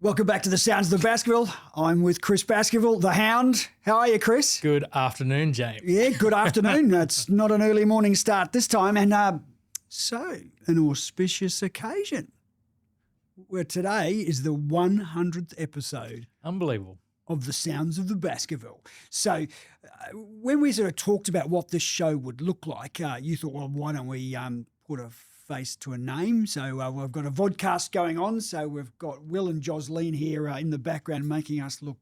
Welcome back to the Sounds of the Baskerville. I'm with Chris Baskerville, the Hound. How are you, Chris? Good afternoon, James. Yeah, good afternoon. It's not an early morning start this time. And so, an auspicious occasion where today is the 100th episode Unbelievable. of the Sounds of the Baskerville. So, when we sort of talked about what this show would look like, you thought, well, why don't we put a face to a name? So we've got a vodcast going on. So we've got Will and Jocelyn here in the background making us look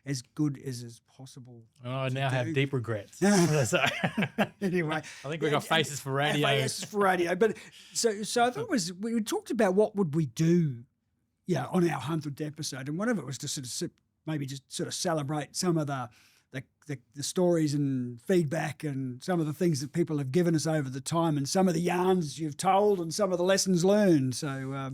as good as is possible. Oh, I now have deep regrets. Anyway, I think we've got faces for radio. Faces for radio. But so I thought we talked about what would we do, on our 100th episode, and one of it was to sort of celebrate some of the stories and feedback and some of the things that people have given us over the time and some of the yarns you've told and some of the lessons learned. So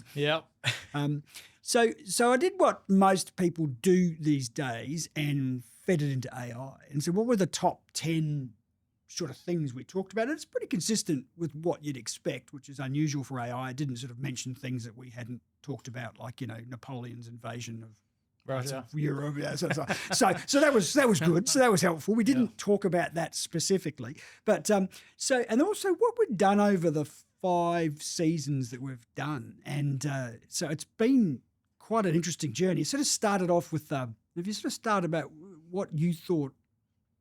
So I did what most people do these days and fed it into AI. And so what were the top 10 sort of things we talked about? And it's pretty consistent with what you'd expect, which is unusual for AI. It didn't sort of mention things that we hadn't talked about, like, Napoleon's invasion of Russia. Europe. Yeah, so that was good. So that was helpful. We didn't talk about that specifically, but and also what we've done over the 5 seasons that we've done, and so it's been quite an interesting journey. It sort of started off with if you sort of start about what you thought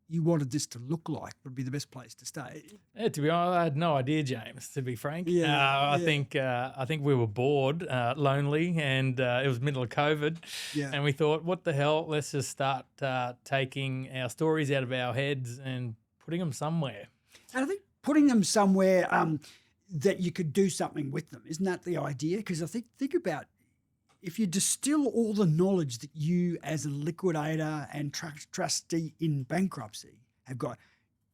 you wanted this to look like, would be the best place to start. Yeah, to be honest, I had no idea, James, to be frank. I think we were bored, lonely, and it was middle of COVID. Yeah. And we thought, what the hell, let's just start taking our stories out of our heads and putting them somewhere. And I think putting them somewhere that you could do something with them, isn't that the idea? Because I think about, if you distill all the knowledge that you as a liquidator and trustee in bankruptcy have got,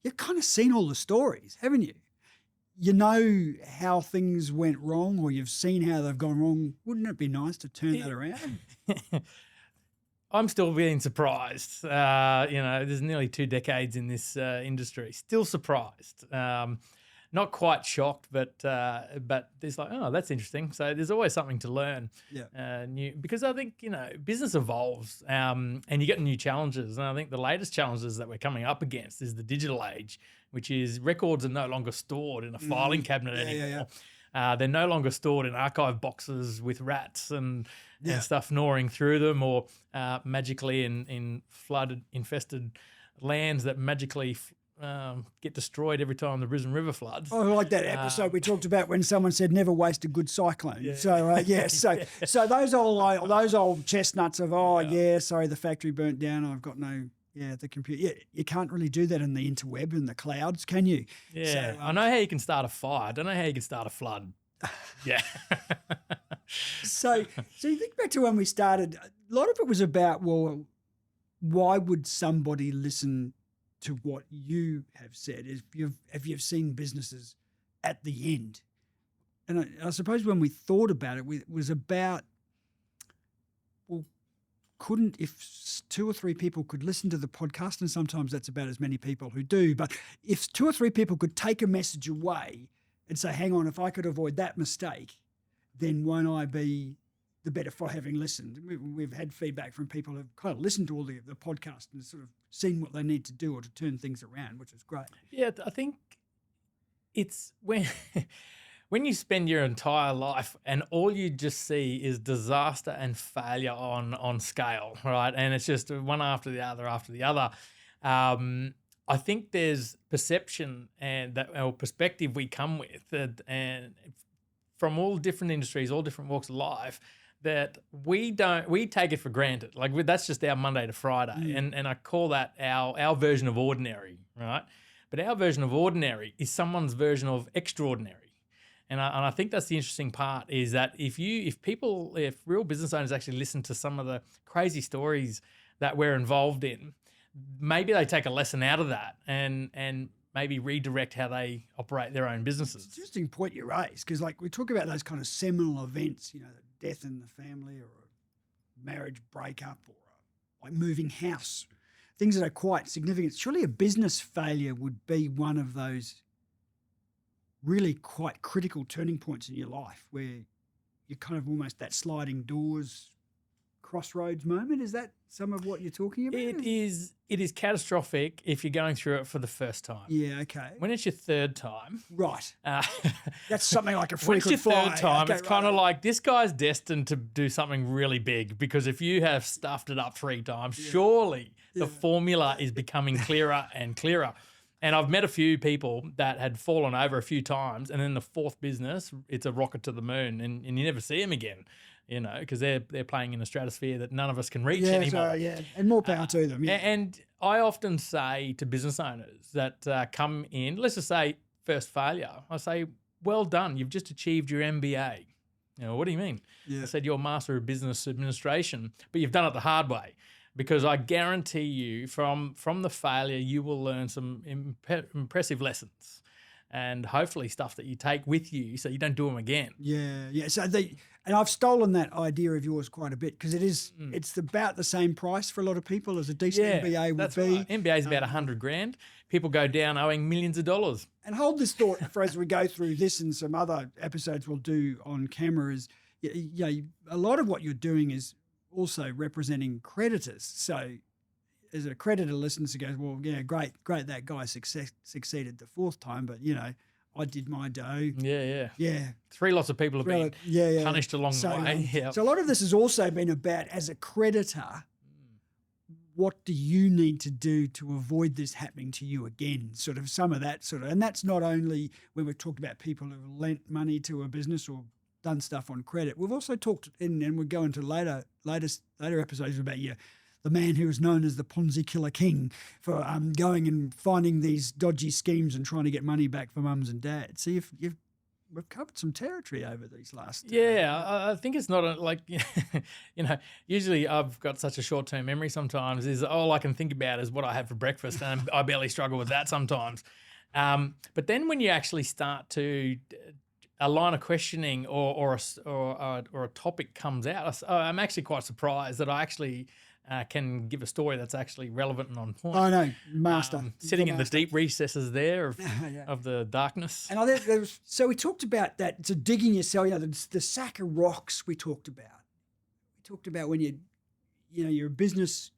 you've kind of seen all the stories, haven't you? You know how things went wrong, or you've seen how they've gone wrong. Wouldn't it be nice to turn that around? I'm still being surprised. There's nearly 2 decades in this industry. Still surprised. Not quite shocked, but there's like, oh, that's interesting. So there's always something to learn. New, because I think, business evolves and you get new challenges. And I think the latest challenges that we're coming up against is the digital age, which is records are no longer stored in a filing cabinet anymore. They're no longer stored in archive boxes with rats and stuff gnawing through them, or magically in flooded, infested lands that magically get destroyed every time the Risen River floods. Oh, I like that episode we talked about when someone said never waste a good cyclone. Yeah. So those old chestnuts of sorry, the factory burnt down. I've got the computer. Yeah, you can't really do that in the interweb and the clouds, can you? Yeah, I know how you can start a fire. I don't know how you can start a flood. Yeah. So you think back to when we started. A lot of it was about, well, why would somebody listen to what you have said? If you've seen businesses at the end. And I suppose when we thought about it, it was about, well, if 2 or 3 people could listen to the podcast, and sometimes that's about as many people who do, but if 2 or 3 people could take a message away and say, hang on, if I could avoid that mistake, then won't I be the better for having listened? We've had feedback from people who've kind of listened to all the podcast and sort of seen what they need to do or to turn things around, which is great. Yeah, I think it's when you spend your entire life and all you just see is disaster and failure on scale, right? And it's just one after the other. I think there's perception and that our perspective we come with, and from all different industries, all different walks of life, that we take it for granted. Like, that's just our Monday to Friday. And I call that our version of ordinary, right? But our version of ordinary is someone's version of extraordinary. And I think that's the interesting part, is that if real business owners actually listen to some of the crazy stories that we're involved in, maybe they take a lesson out of that and maybe redirect how they operate their own businesses. It's an interesting point you raise, because like we talk about those kind of seminal events, death in the family, or a marriage breakup, or like moving house, things that are quite significant. Surely a business failure would be one of those really quite critical turning points in your life, where you're kind of almost that sliding doors crossroads moment? Is that some of what you're talking about? It is catastrophic if you're going through it for the first time. Yeah, okay. When it's your third time, Right. uh, That's something like a when it's your frequent third flyer. time, Okay, it's kind of right. like this guy's destined to do something really big, because if you have stuffed it up 3 times, surely the formula is becoming clearer and clearer. And I've met a few people that had fallen over a few times, and then the 4th business, it's a rocket to the moon, and you never see them again, because they're playing in a stratosphere that none of us can reach anymore. And more power to them. Yeah. And I often say to business owners that come in, let's just say first failure, I say, well done, you've just achieved your MBA. What do you mean? Yeah. I said, you're a Master of Business Administration, but you've done it the hard way. Because I guarantee you, from the failure, you will learn some impressive lessons, and hopefully stuff that you take with you so you don't do them again. Yeah. So and I've stolen that idea of yours quite a bit, because it's about the same price for a lot of people as a decent MBA would be. Right. MBA is about $100,000. People go down owing millions of dollars. And hold this thought for as we go through this and some other episodes we'll do on camera is, a lot of what you're doing is also representing creditors. So as a creditor listens and goes, well, yeah, great, that guy succeeded the 4th time, but, I did my dough. Yeah. Yeah. 3 lots of people have been punished along the way. Yeah. So a lot of this has also been about, as a creditor, what do you need to do to avoid this happening to you again? Sort of some of that and that's not only when we've talked about people who've lent money to a business or done stuff on credit. We've also talked, and we'll go into later episodes about the man who is known as the Ponzi Killer King for going and finding these dodgy schemes and trying to get money back for mums and dads. So we've covered some territory over these last. I think it's not usually I've got such a short-term memory sometimes, is all I can think about is what I had for breakfast, and I barely struggle with that sometimes. But then when you actually start to a line of questioning or a topic comes out, I'm actually quite surprised that I actually can give a story that's actually relevant and on point. I know, master. Sitting in the deep recesses there of the darkness. And so we talked about that, so digging yourself, the sack of rocks we talked about. We talked about when you're a business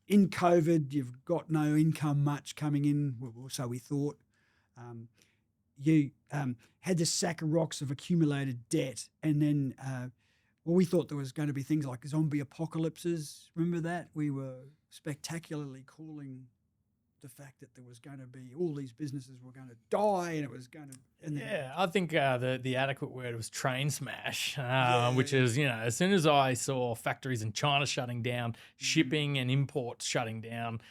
in COVID, you've got no income much coming in, well, so we thought. You had this sack of rocks of accumulated debt, and then we thought there was going to be things like zombie apocalypses. Remember that? We were spectacularly calling the fact that there was going to be all these businesses were going to die, and it was going to. I think the adequate word was train smash, which is as soon as I saw factories in China shutting down, shipping and imports shutting down,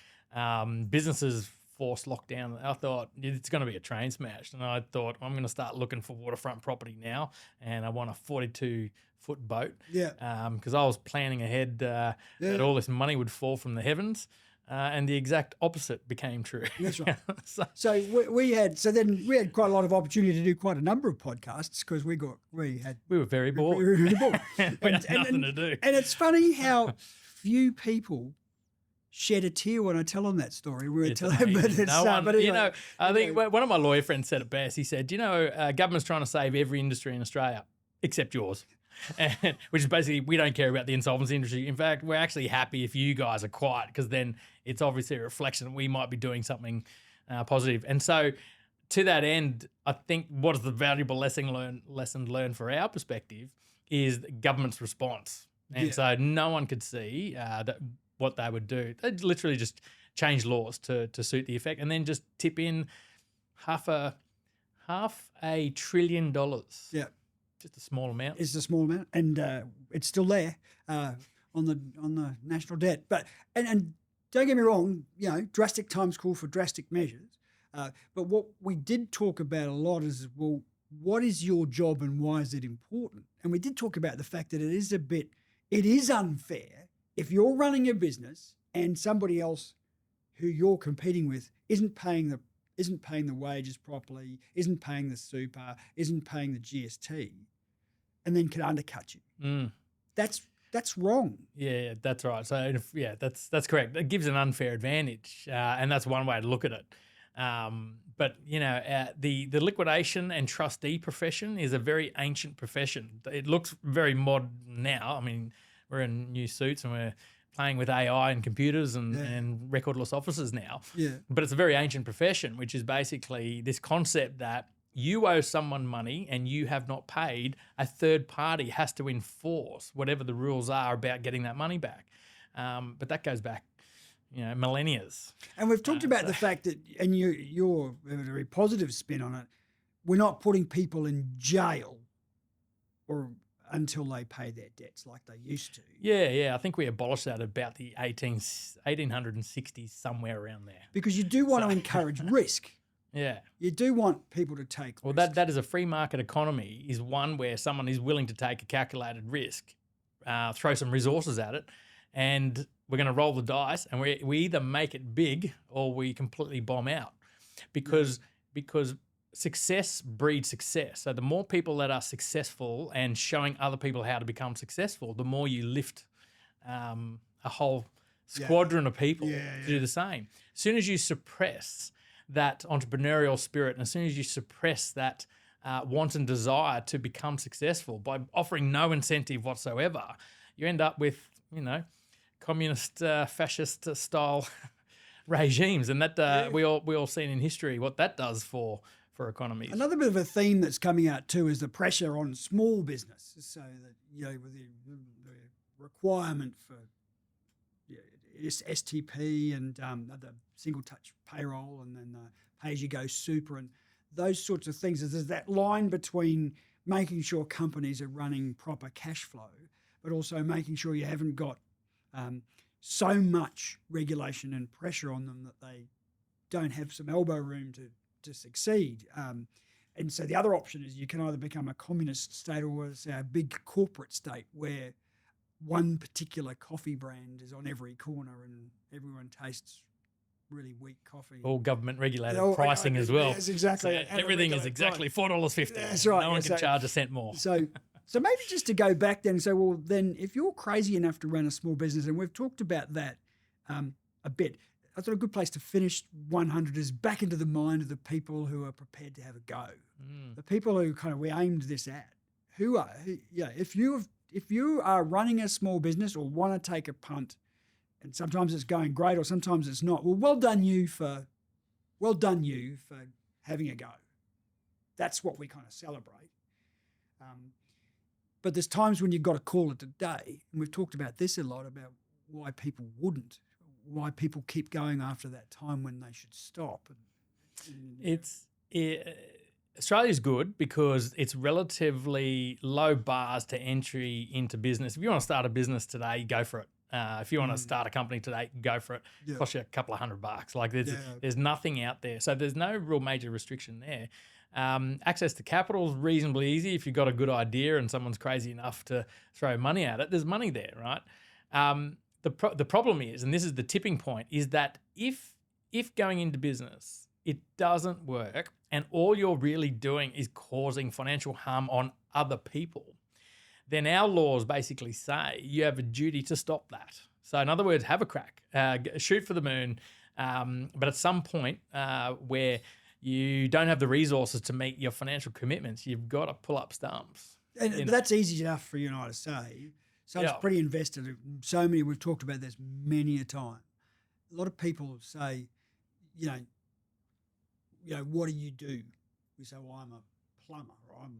businesses forced lockdown, I thought it's going to be a train smash. And I thought, I'm going to start looking for waterfront property now, and I want a 42-foot boat. Yeah. Because I was planning ahead that all this money would fall from the heavens, and the exact opposite became true. That's right. so we had quite a lot of opportunity to do quite a number of podcasts, because we were very bored. We were really bored. We had nothing to do. And it's funny how few people shed a tear when I tell them that story. I think one of my lawyer friends said it best. He said, government's trying to save every industry in Australia except yours. Which is basically, we don't care about the insolvency industry. In fact, we're actually happy if you guys are quiet, because then it's obviously a reflection that we might be doing something positive. And so to that end, I think what is the valuable lesson learned for our perspective is the government's response. And so no one could see what they would do. They'd literally just change laws to suit the effect, and then just tip in half a $1 trillion. Yeah. Just a small amount. It's a small amount, and it's still there on the national debt. But and don't get me wrong, drastic times call for drastic measures. But what we did talk about a lot is, well, what is your job and why is it important? And we did talk about the fact that it is unfair if you're running a business and somebody else who you're competing with isn't paying the wages properly, isn't paying the super, isn't paying the GST, and then can undercut you. That's wrong. Yeah, that's right. So that's correct. It gives an unfair advantage, and that's one way to look at it. But the liquidation and trustee profession is a very ancient profession. It looks very modern now. I mean, we're in new suits and we're playing with AI and computers and recordless offices now. Yeah. But it's a very ancient profession, which is basically this concept that you owe someone money and you have not paid, a third party has to enforce whatever the rules are about getting that money back. But that goes back, millennia. And we've talked about the fact that, and you're a very positive spin on it, we're not putting people in jail or until they pay their debts like they used to. Yeah. I think we abolished that about the 1860s, somewhere around there. Because you do want to encourage risk. Yeah. You do want people to take Well, risk. that is a free market economy, is one where someone is willing to take a calculated risk, throw some resources at it, and we're going to roll the dice, and we either make it big or we completely bomb out, because success breeds success. So the more people that are successful and showing other people how to become successful, the more you lift a whole squadron of people to do the same. As soon as you suppress that entrepreneurial spirit, and as soon as you suppress that want and desire to become successful by offering no incentive whatsoever, you end up with, communist, fascist style regimes, and that we all seen in history what that does for economies. Another bit of a theme that's coming out too is the pressure on small business. So that with the requirement for STP and the single touch payroll, and then pay as you go super, and those sorts of things. There's that line between making sure companies are running proper cash flow, but also making sure you haven't got so much regulation and pressure on them that they don't have some elbow room to succeed. And so the other option is you can either become a communist state or a big corporate state where one particular coffee brand is on every corner and everyone tastes really weak coffee. All government regulated pricing as well. Yes, exactly. So everything is exactly $4.50. That's right. No one can charge a cent more. So maybe just to go back then and say, well, then if you're crazy enough to run a small business, and we've talked about that a bit, I thought a good place to finish 100 is back into the mind of the people who are prepared to have a go. The people who we aimed this at, if you are running a small business or want to take a punt, and sometimes it's going great or sometimes it's not, well done you for having a go. That's what we kind of celebrate. But there's times when you've got to call it a day, and we've talked about this a lot, about why people wouldn't, why people keep going after that time when they should stop. Australia's good because it's relatively low bars to entry into business. If you want to start a business today, go for it. If you want to start a company today, go for it. Yeah. Cost you a couple of $100. Like there's nothing out there. So there's no real major restriction there. Access to capital is reasonably easy. If you've got a good idea and someone's crazy enough to throw money at it, there's money there, right? The problem is, and this is the tipping point, is that if going into business, it doesn't work and all you're really doing is causing financial harm on other people, then our laws basically say you have a duty to stop that. So in other words, have a crack, shoot for the moon, but at some point where you don't have the resources to meet your financial commitments, you've got to pull up stumps. But that's easy enough for you and I to say. So it's pretty invested. So many, we've talked about this many a time. A lot of people say, what do you do? We say, well, I'm a plumber, or I'm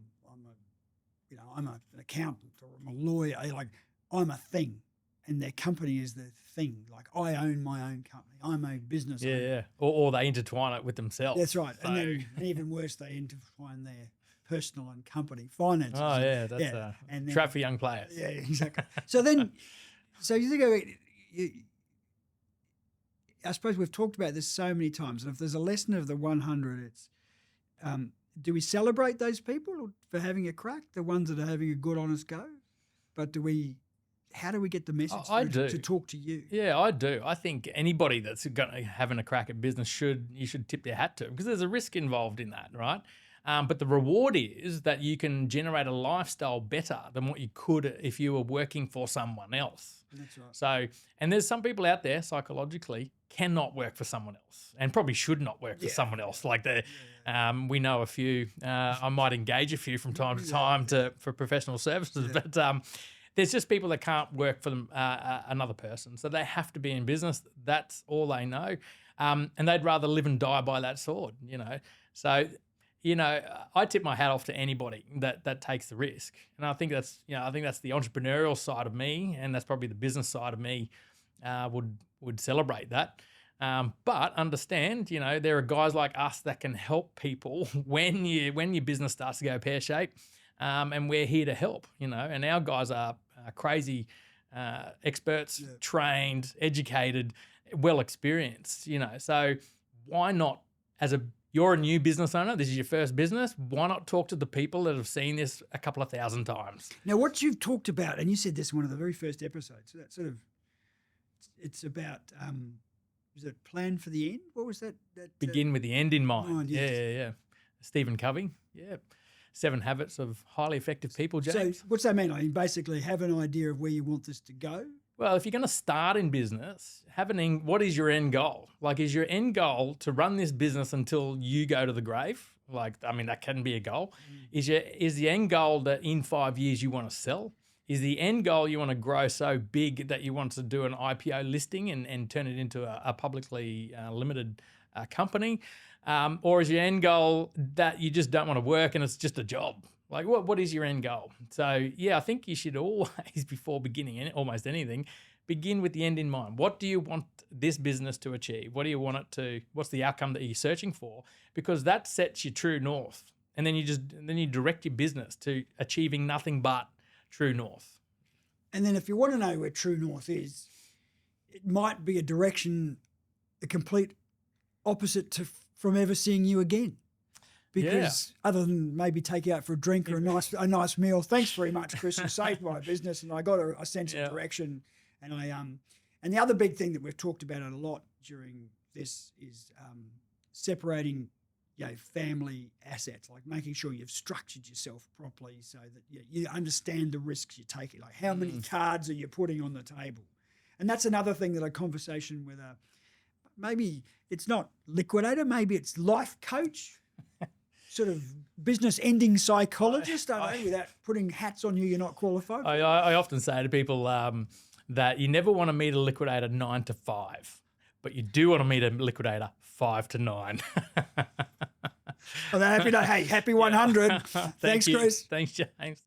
an accountant, or I'm a lawyer. Like, I'm a thing, and their company is the thing. Like, I own my own company. I'm a business owner. Yeah. Or they intertwine it with themselves. That's right. So. And then even worse, they intertwine their personal and company finances. Oh, yeah, that's a trap for young players. Yeah, exactly. So you think of it, I suppose we've talked about this so many times, and if there's a lesson of the 100, it's do we celebrate those people for having a crack, the ones that are having a good, honest go? But how do we get the message to talk to you? Yeah, I do. I think anybody that's having a crack at business you should tip their hat to, because there's a risk involved in that, right? But the reward is that you can generate a lifestyle better than what you could if you were working for someone else. That's right. So, and there's some people out there psychologically cannot work for someone else and probably should not work for someone else. Like we know a few. I might engage a few from time to time for professional services, but there's just people that can't work for them, another person. So they have to be in business. That's all they know. And they'd rather live and die by that sword, you know. So, you know, I tip my hat off to anybody that takes the risk. And I think that's the entrepreneurial side of me, and that's probably the business side of me would celebrate that. But understand, you know, there are guys like us that can help people when your business starts to go pear-shaped, and we're here to help, you know. And our guys are crazy experts, trained, educated, well experienced, you know. So why not, you're a new business owner, this is your first business, why not talk to the people that have seen this a couple of thousand times? Now, what you've talked about, and you said this in one of the very first episodes, so that sort of, it's about, was it plan for the end? What was that? Begin with the end in mind. Yes. Yeah. Stephen Covey. Yeah. 7 Habits of Highly Effective People, James. So what's that mean? I mean, basically have an idea of where you want this to go. Well, if you're going to start in business, what is your end goal? Like, is your end goal to run this business until you go to the grave? Like, I mean, that can be a goal. Is the end goal that in 5 years you want to sell? Is the end goal you want to grow so big that you want to do an IPO listing and turn it into a publicly limited company? Or is your end goal that you just don't want to work and it's just a job? Like, what is your end goal? So, yeah, I think you should always, before beginning almost anything, begin with the end in mind. What do you want this business to achieve? What do you want it to? What's the outcome that you're searching for? Because that sets your true north, and then you direct your business to achieving nothing but true north. And then, if you want to know where true north is, it might be a direction, a complete opposite from ever seeing you again. Because other than maybe take you out for a drink or a nice meal, thanks very much, Chris. You saved my business, and I got a sense of direction. And and the other big thing that we've talked about a lot during this is separating, you know, family assets, like making sure you've structured yourself properly so that you understand the risks you're taking. Like, how many cards are you putting on the table? And that's another thing that a conversation with maybe it's not liquidator, maybe it's life coach. Sort of business ending psychologist, I don't know, without putting hats on you're not qualified. I often say to people that you never want to meet a liquidator 9 to 5, but you do want to meet a liquidator 5 to 9. Well, happy 100. Thanks, Chris. Thanks, James.